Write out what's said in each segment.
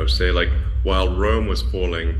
say like while Rome was falling,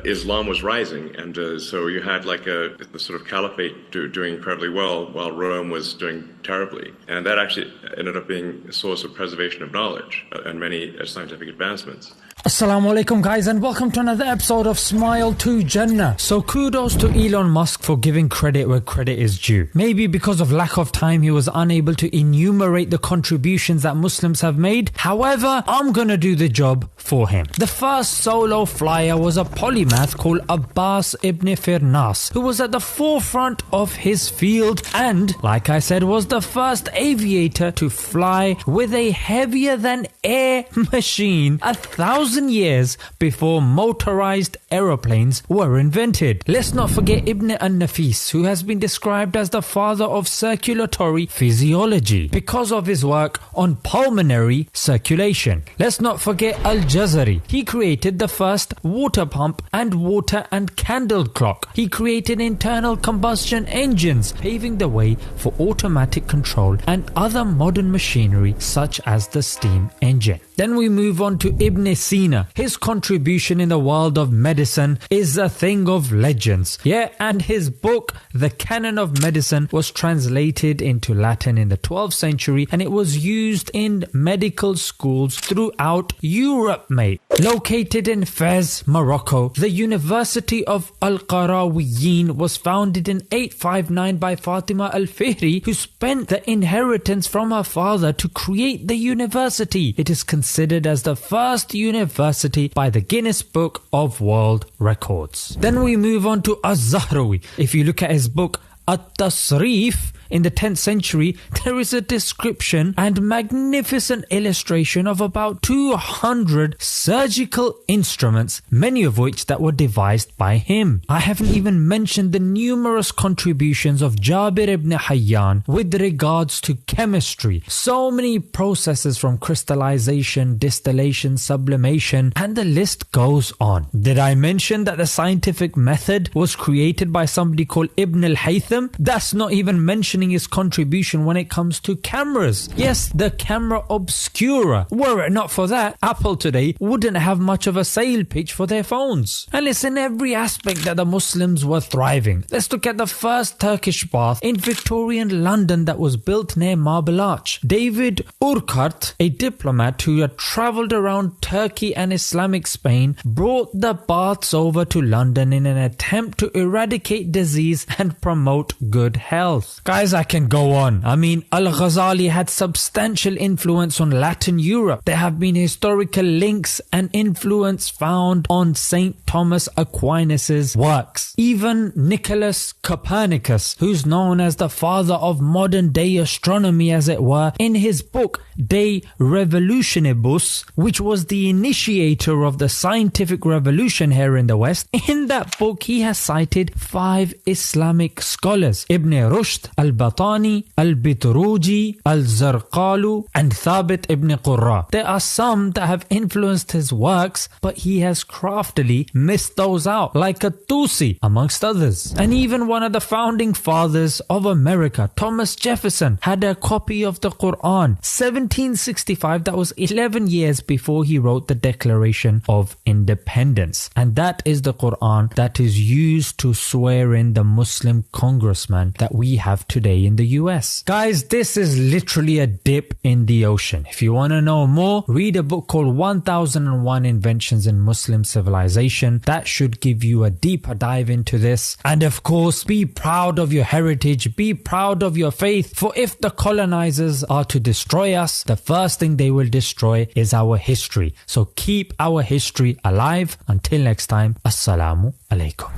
Islam was rising, and so you had like the sort of caliphate doing incredibly well while Rome was doing terribly, and that actually ended up being a source of preservation of knowledge and many scientific advancements. Assalamu alaikum guys, and welcome to another episode of Smile to Jannah. So kudos to Elon Musk for giving credit where credit is due. Maybe because of lack of time he was unable to enumerate the contributions that Muslims have made. However, I'm gonna do the job for him. The first solo flyer was a polymath called Abbas ibn Firnas, who was at the forefront of his field and, like I said, was the first aviator to fly with a heavier than air machine 1,000 years before motorized aeroplanes were invented. Let's not forget Ibn al-Nafis, who has been described as the father of circulatory physiology because of his work on pulmonary circulation. Let's not forget Al-Jazari. He created the first water pump and water and candle clock. He created internal combustion engines, paving the way for automatic control and other modern machinery such as the steam engine. Then we move on to Ibn Sina. His contribution in the world of medicine is a thing of legends. And his book, The Canon of Medicine, was translated into Latin in the 12th century and it was used in medical schools throughout Europe, mate. Located in Fez, Morocco, the University of Al-Qarawiyyin was founded in 859 by Fatima al-Fihri, who spent the inheritance from her father to create the university. It is considered as the first university by the Guinness Book of World Records. Then we move on to Az-Zahrawi. If you look at his book At-Tasrif, in the 10th century, there is a description and magnificent illustration of about 200 surgical instruments, many of which that were devised by him. I haven't even mentioned the numerous contributions of Jabir ibn Hayyan with regards to chemistry. So many processes from crystallization, distillation, sublimation, and the list goes on. Did I mention that the scientific method was created by somebody called Ibn al-Haytham? That's not even mentioning his contribution when it comes to cameras. Yes, the camera obscura. Were it not for that, Apple today wouldn't have much of a sale pitch for their phones. And it's in every aspect that the Muslims were thriving. Let's look at the first Turkish bath in Victorian London that was built near Marble Arch. David Urquhart, a diplomat who had travelled around Turkey and Islamic Spain, brought the baths over to London in an attempt to eradicate disease and promote good health. Guys, I can go on. I mean, Al-Ghazali had substantial influence on Latin Europe. There have been historical links and influence found on St. Thomas Aquinas' works. Even Nicholas Copernicus, who's known as the father of modern day astronomy as it were, in his book De Revolutionibus, which was the initiator of the scientific revolution here in the West, in that book he has cited 5 Islamic scholars: Ibn Rushd, Al-Batani, Al-Bitruji, Al-Zarqalu, and Thabit ibn Qurra. There are some that have influenced his works, but he has craftily missed those out, like At-Tusi, amongst others. And even one of the founding fathers of America, Thomas Jefferson, had a copy of the Quran, 1765, that was 11 years before he wrote the Declaration of Independence. And that is the Quran that is used to swear in the Muslim congressman that we have today in the US. Guys, this is literally a dip in the ocean. If you want to know more, read a book called 1001 Inventions in Muslim Civilization. That should give you a deeper dive into this. And of course, be proud of your heritage, be proud of your faith, for if the colonizers are to destroy us, the first thing they will destroy is our history. So keep our history alive. Until next time, Assalamu alaikum.